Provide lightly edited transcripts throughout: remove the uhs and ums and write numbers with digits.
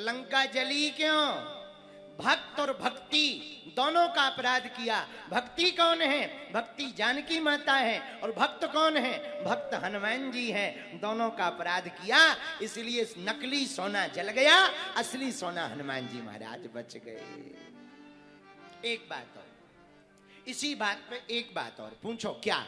लंका जली क्यों? भक्त और भक्ति दोनों का अपराध किया। भक्ति कौन है? भक्ति जानकी माता है। और भक्त कौन है? भक्त हनुमान जी हैं। दोनों का अपराध किया, इसलिए नकली सोना जल गया, असली सोना हनुमान जी महाराज बच गए। एक बात और, इसी बात पे एक बात और पूछो। क्या?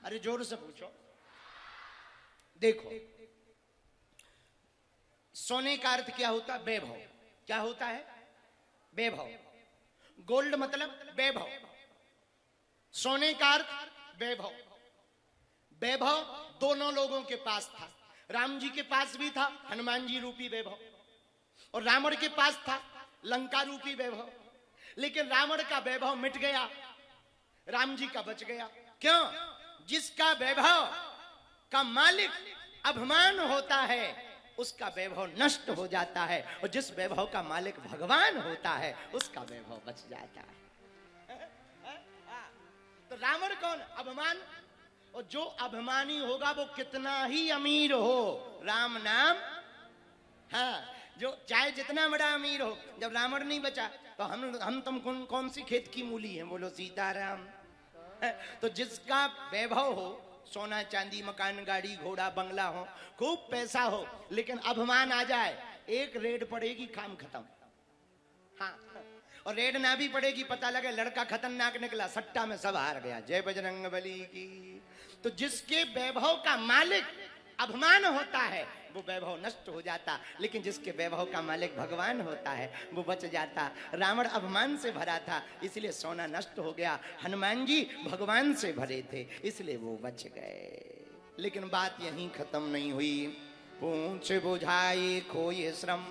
अरे जोर से पूछो। देखो, सोने का अर्थ क्या होता है? वैभव। क्या होता है? वैभव। गोल्ड मतलब वैभव। सोने का अर्थ वैभव। वैभव दोनों लोगों के पास था। राम जी के पास भी था हनुमान जी रूपी वैभव, और रावण के पास था लंका रूपी वैभव। लेकिन रावण का वैभव मिट गया, राम जी का बच गया। क्यों? जिसका वैभव का मालिक अभिमान होता है उसका वैभव नष्ट हो जाता है, और जिस वैभव का मालिक भगवान होता है उसका वैभव बच जाता है। तो रावण कौन? अभिमान। और जो अभिमानी होगा वो कितना ही अमीर हो, राम नाम, हाँ, जो चाहे जितना बड़ा अमीर हो, जब रावण नहीं बचा तो हम तुम कौन सी खेत की मूली है? बोलो सीताराम। तो जिसका वैभव हो, सोना चांदी मकान गाड़ी घोड़ा बंगला हो, खूब पैसा हो, लेकिन अभिमान आ जाए, एक रेड पड़ेगी काम खत्म। हाँ, और रेड ना भी पड़ेगी, पता लगे लड़का खतरनाक निकला, सट्टा में सब हार गया, जय बजरंग बली की। तो जिसके वैभव का मालिक अभिमान होता है वो वैभव नष्ट हो जाता, लेकिन जिसके वैभव का मालिक भगवान होता है वो बच जाता। रावण अभिमान से भरा था इसलिए सोना नष्ट हो गया, हनुमान जी भगवान से भरे थे इसलिए वो बच गए। लेकिन बात यहीं खत्म नहीं हुई। पूछ बुझाई खोए श्रम,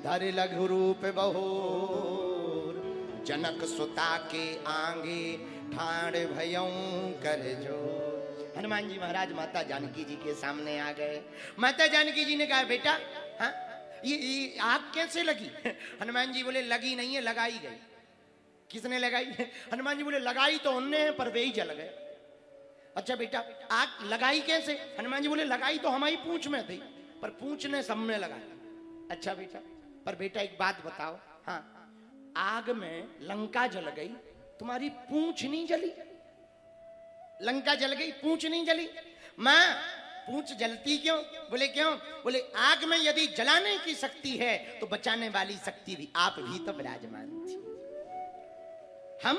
धर लघु रूप बहोर, जनक सुता के आगे ठाड़ भयं कर जो। हनुमान जी महाराज माता जानकी जी के सामने आ गए। माता जानकी जी ने कहा, बेटा, हाँ, ये आग कैसे लगी? हनुमान जी बोले, लगी नहीं है, लगाई गई। किसने लगाई? हनुमान जी बोले, लगाई तो उनने है पर वे ही जल गए। अच्छा बेटा, आग लगाई कैसे? हनुमान जी बोले, लगाई तो हमारी पूंछ में थी पर पूंछ ने सब में लगाई। अच्छा बेटा, पर बेटा एक बात बताओ, हाँ, आग में लंका जल गई, तुम्हारी पूंछ नहीं जली? लंका जल गई, पूंछ नहीं जली। मां, पूंछ जलती क्यों? बोले क्यों? बोले आग में यदि जलाने की शक्ति है तो बचाने वाली शक्ति भी आप भी तो विराजमान थी। हम,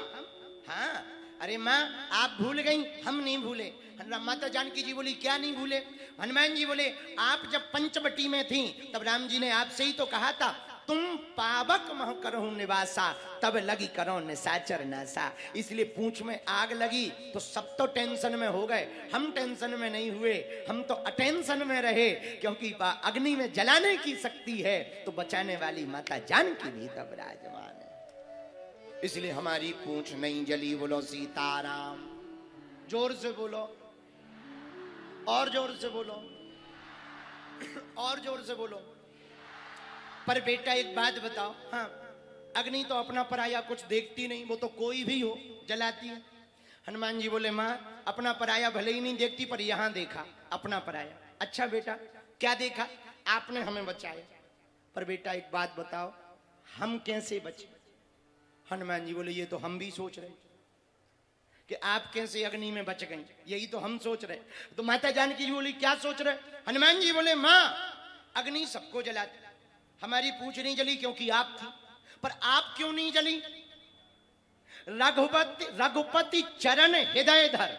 हाँ, अरे मां आप भूल गई, हम नहीं भूले। माता जानकी जी बोली, क्या नहीं भूले? हनुमान जी बोले, आप जब पंचवटी में थी तब राम जी ने आपसे ही तो कहा था, तुम पावक मह करहु निवासा, तब लगी करो निशाचर नासा। इसलिए पूंछ में आग लगी तो सब तो टेंशन में हो गए, हम टेंशन में नहीं हुए, हम तो अटेंशन में रहे, क्योंकि अग्नि में जलाने की शक्ति है तो बचाने वाली माता जानकी भी तब विराजमान है, इसलिए हमारी पूंछ नहीं जली। बोलो सीताराम। जोर से बोलो, और जोर से बोलो, और जोर से बोलो। पर बेटा एक बात बताओ, हाँ, अग्नि तो अपना पराया कुछ देखती नहीं, वो तो कोई भी हो जलाती है। हनुमान जी बोले, माँ अपना पराया भले ही नहीं देखती पर यहां देखा अपना पराया। अच्छा बेटा, क्या देखा? आपने हमें बचाया, पर बेटा एक बात बताओ, हम कैसे बचे? हनुमान जी बोले, ये तो हम भी सोच रहे कि आप कैसे अग्नि में बच गई, यही तो हम सोच रहे। तो माता जानकी जी बोली, क्या सोच रहे? हनुमान जी बोले, माँ अग्नि सबको जलाती, हमारी पूंछ नहीं जली क्योंकि आप थी, पर आप क्यों नहीं जली? रघुपति चरण हृदय धर,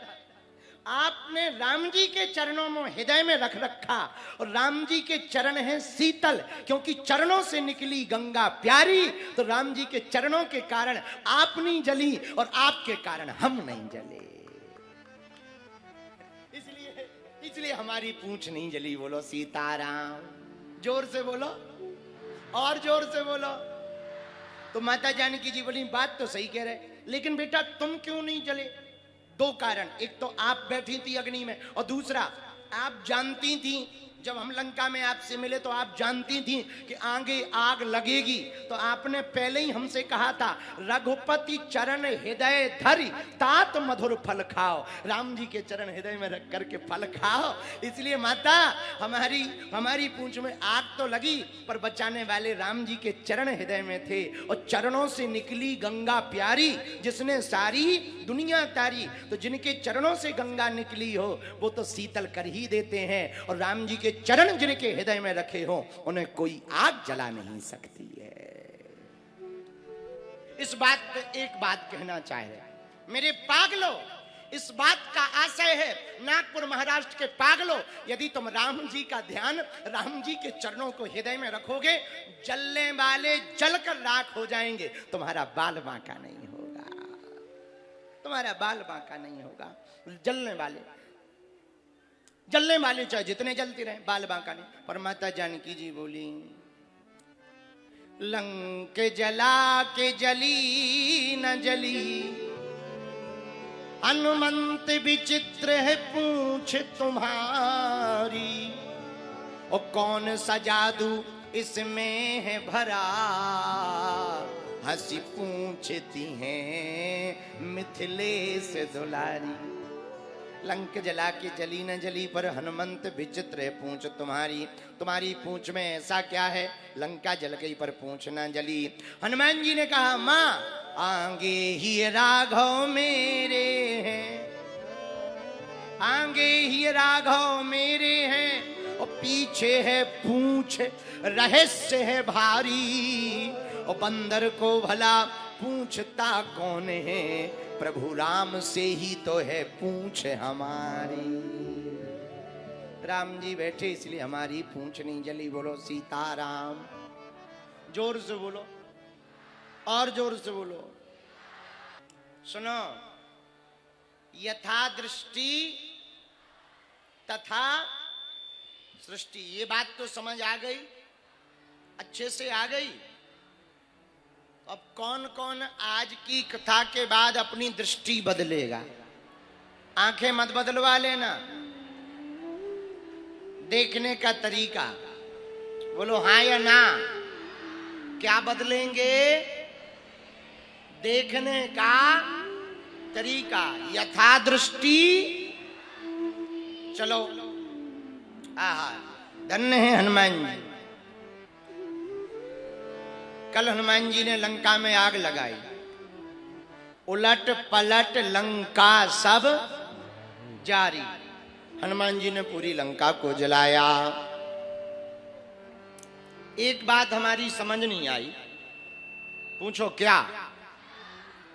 आपने राम जी के चरणों में हृदय में रख रखा, और राम जी के चरण हैं शीतल, क्योंकि चरणों से निकली गंगा प्यारी, तो राम जी के चरणों के कारण आप नहीं जली और आपके कारण हम नहीं जले, इसलिए हमारी पूंछ नहीं जली। बोलो सीताराम। जोर से बोलो, और जोर से बोलो। तो माता जानकी जी बोली, बात तो सही कह रहे, लेकिन बेटा तुम क्यों नहीं जले? दो कारण, एक तो आप बैठी थी अग्नि में, और दूसरा आप जानती थी जब हम लंका में आपसे मिले तो आप जानती थी कि आगे आग लगेगी, तो आपने पहले ही हमसे कहा था रघुपति चरण हृदय धरि तात मधुर फल खाओ। राम जी के चरण हृदय में रख करके फल खाओ। इसलिए माता हमारी पूंछ में आग तो लगी, पर बचाने वाले राम जी के चरण हृदय में थे, और चरणों से निकली गंगा प्यारी, जिसने सारी दुनिया तारी। तो जिनके चरणों से गंगा निकली हो वो तो शीतल कर ही देते हैं, और राम जी के चरण जिनके हृदय में रखे हो उन्हें कोई आग जला नहीं सकती है। इस बात पे एक बात कहना चाहे मेरे पागलों, इस बात का आशय है नागपुर महाराष्ट्र के पागलों, यदि तुम राम जी का ध्यान, राम जी के चरणों को हृदय में रखोगे, जलने वाले जलकर राख हो जाएंगे, तुम्हारा बाल बांका नहीं होगा, तुम्हारा बाल बांका नहीं होगा। जलने वाले चाहे जितने जलते रहे, बाल बांका नहीं। पर माता जानकी जी बोली लंक जला के जली न जली, हनुमंत विचित्र है पूछ तुम्हारी, और कौन सा जादू इसमें है भरा, हंसी पूछती हैं मिथिलेश दुलारी। लंक जला के जली न जली, पर हनुमंत विचित्र है पूंछ तुम्हारी। तुम्हारी पूंछ में ऐसा क्या है, लंका जल गई पर पूंछ न जली। हनुमान जी ने कहा मां आगे ही राघव मेरे हैं, आगे ही राघव मेरे हैं, और पीछे है पूंछ रहस्य है भारी, और बंदर को भला पूछता कौन है, प्रभु राम से ही तो है पूंछ हमारी। राम जी बैठे इसलिए हमारी पूंछ नहीं जली। बोलो सीताराम, जोर से बोलो, और जोर से बोलो। सुनो, यथा दृष्टि तथा सृष्टि, ये बात तो समझ आ गई, अच्छे से आ गई। अब कौन कौन आज की कथा के बाद अपनी दृष्टि बदलेगा? आंखें मत बदलवा लेना, देखने का तरीका बोलो हाँ या ना। क्या बदलेंगे? देखने का तरीका, यथा दृष्टि। चलो, आहा, धन्य है हनुमान जी। कल हनुमान जी ने लंका में आग लगाई, उलट पलट लंका सब जारी। हनुमान जी ने पूरी लंका को जलाया। एक बात हमारी समझ नहीं आई, पूछो क्या?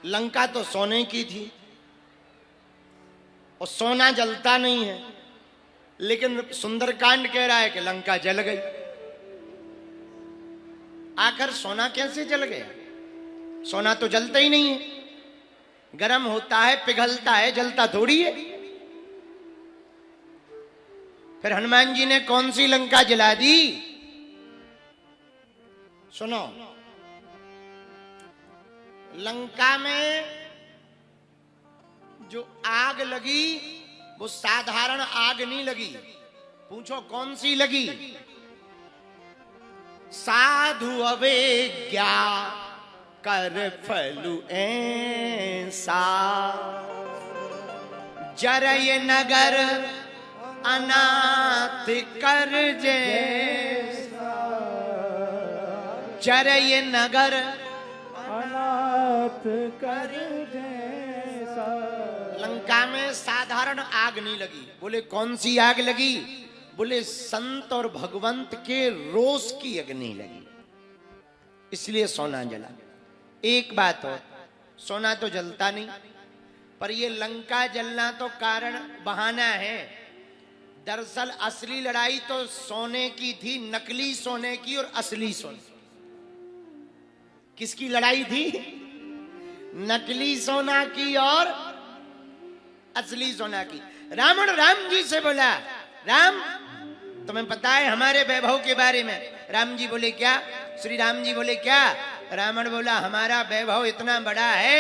लंका तो सोने की थी, और सोना जलता नहीं है, लेकिन सुंदरकांड कह रहा है कि लंका जल गई। आखिर सोना कैसे जल गया? सोना तो जलता ही नहीं है, गर्म होता है, पिघलता है, जलता थोड़ी है। फिर हनुमान जी ने कौन सी लंका जला दी? सुनो, लंका में जो आग लगी वो साधारण आग नहीं लगी। पूछो कौन सी लगी? साधु अवेज्ञा कर फलु ऐसा, जरय नगर अनाथ कर जैसा, जरय नगर अनाथ कर जैसा। लंका में साधारण आग नहीं लगी। बोले कौन सी आग लगी? बोले संत और भगवंत के रोष की अग्नि लगी, इसलिए सोना जला। एक बात हो, सोना तो जलता नहीं, पर ये लंका जलना तो कारण बहाना है। दरअसल असली लड़ाई तो सोने की थी, नकली सोने की और असली सोने। किसकी लड़ाई थी? नकली सोना की और असली सोना की। रावण राम जी से बोला, राम तुम्हें पता है हमारे वैभव के बारे में? राम जी बोले क्या? श्री राम जी बोले क्या? रावण बोला हमारा वैभव इतना बड़ा है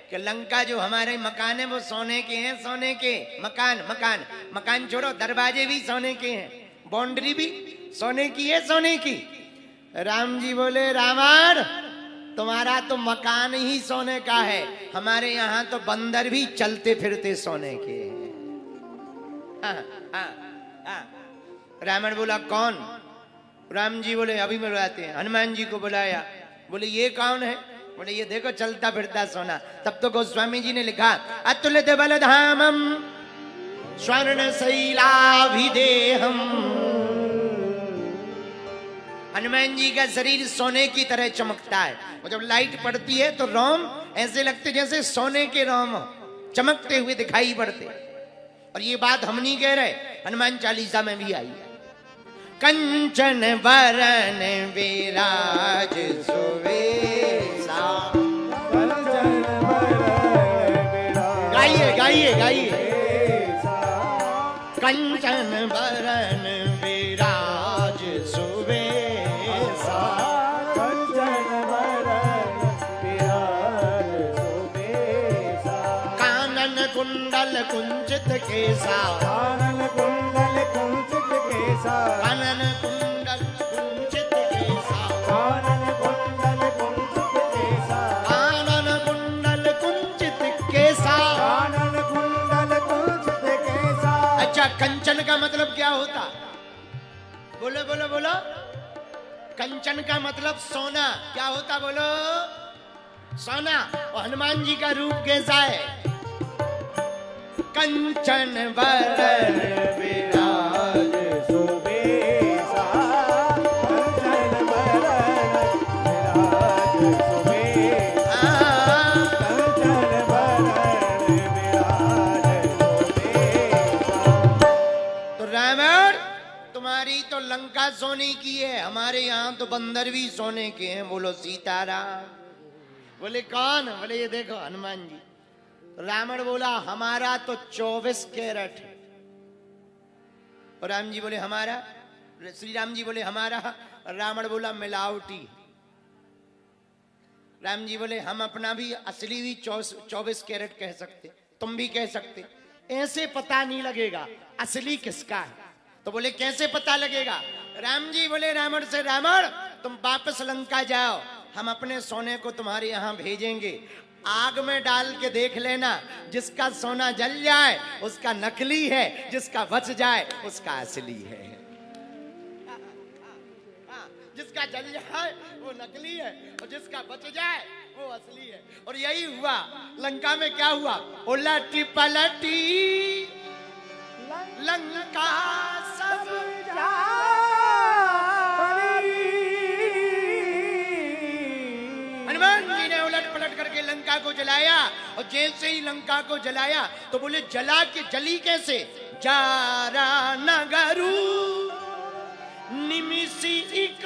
कि लंका जो हमारे मकान है वो सोने के हैं, सोने के मकान। मकान छोड़ो, दरवाजे भी सोने के हैं। बाउंड्री भी सोने की है, सोने की। राम जी बोले रावण तुम्हारा तो मकान ही सोने का है, हमारे यहाँ तो बंदर भी चलते फिरते सोने के हैं। हाँ, हाँ, हाँ। रावण बोला कौन? राम जी बोले अभी बुलाते हैं। हनुमान जी को बुलाया, बोले ये कौन है? बोले ये देखो चलता फिरता सोना। तब तो गोस्वामी जी ने लिखा अतुलित बलधामम स्वर्ण शैलाभिदेहम। हनुमान जी का शरीर सोने की तरह चमकता है, और जब लाइट पड़ती है तो रोम ऐसे लगते जैसे सोने के रोम चमकते हुए दिखाई पड़ते। और ये बात हम नहीं कह रहे, हनुमान चालीसा में भी आई है। कंचन वरण विराज सुवेशा। गाइए गाइए गाइए। कंचन वरण विराज सुवेशा। कंचन वरण विराज सुवेशा। कानन कुंडल कुंचित केसा। कानन कुंडल कुंचित केसा। कानन कुंडल कुंचित केसा। कानन कुंडल कुंचित केसा। कानन कुंडल कुंचित केसा। कानन कुंडल कुंचित केसा। अच्छा कंचन का मतलब क्या होता? बोलो बोलो बोलो। कंचन का मतलब सोना। क्या होता बोलो? सोना। और हनुमान जी का रूप कैसा है? कंचन वरण विराज सुवेशा। कंचन वरण विराज सुवेशा। कंचन वरण विराज सुवेशा। तो रावण तुम्हारी तो लंका सोने की है, हमारे यहाँ तो बंदर भी सोने के हैं। बोलो सीताराम। बोले कौन? बोले ये देखो हनुमान जी। रावण बोला हमारा तो 24 कैरेट है। और राम जी बोले हमारा। श्री राम जी बोले हमारा। रावण बोला मिलावटी। राम जी बोले हम अपना भी असली भी 24 कैरेट कह सकते, तुम भी कह सकते। ऐसे पता नहीं लगेगा असली किसका है। तो बोले कैसे पता लगेगा? राम जी बोले रावण से रावण तुम वापस लंका जाओ, हम अपने सोने को तुम्हारे यहाँ भेजेंगे। आग में डाल के देख लेना, जिसका सोना जल जाए उसका नकली है, जिसका बच जाए उसका असली है। जिसका जल जाए वो नकली है, और जिसका बच जाए वो असली है। और यही हुआ लंका में। क्या हुआ? उलटी पलटी लंका सब हनुमान जी ने उलट पलट करके लंका को जलाया। और जैसे ही लंका को जलाया तो बोले जला के जली कैसे? जारा नगरू निमिषी एक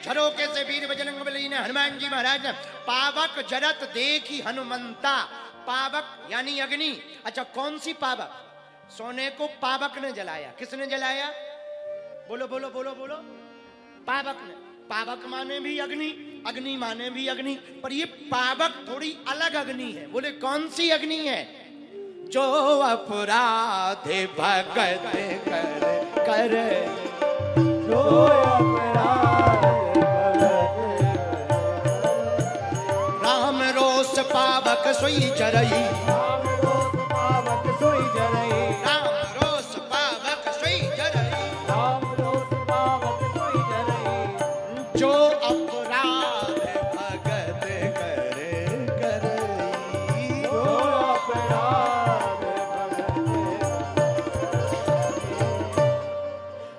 झरोके से वीर बजरंग बली ने हनुमान जी महाराज ने पावक जरत देखी हनुमंता। पावक यानी अग्नि। अच्छा कौन सी पावक? सोने को पावक ने जलाया। किसने जलाया? बोलो बोलो बोलो बोलो। पावक ने। पावक माने भी अग्नि, अग्नि माने भी अग्नि, पर ये पावक थोड़ी अलग अग्नि है। बोले कौन सी अग्नि है? जो अपराध भगत कर कर। जो अपराध राम रोष पावक सोई जरई। राम रोष पावक सोई जरई। राम रोष पावक सोई जरई। राम रोष पावक सोई जरई। जो अपराध भगत कर करई। जो अपराध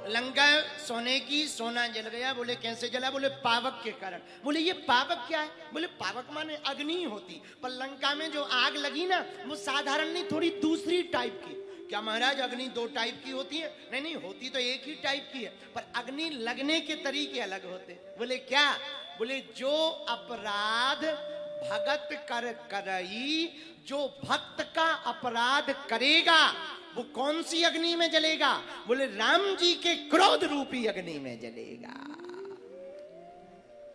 लंका सोने की, सोना जल गया। बोले कैसे जला? बोले पावक के कारण। बोले ये पावक क्या है? बोले पावक माने अग्नि होती, पर लंका में जो आग लगी ना वो साधारण नहीं, थोड़ी दूसरी टाइप की। क्या महाराज अग्नि दो टाइप की होती है? नहीं नहीं, होती तो एक ही टाइप की है, पर अग्नि लगने के तरीके अलग होते। बोले क्या? बोले जो अपराध भगत कर करई। जो भक्त का अपराध करेगा वो कौन सी अग्नि में जलेगा? बोले राम जी के क्रोध रूपी अग्नि में जलेगा।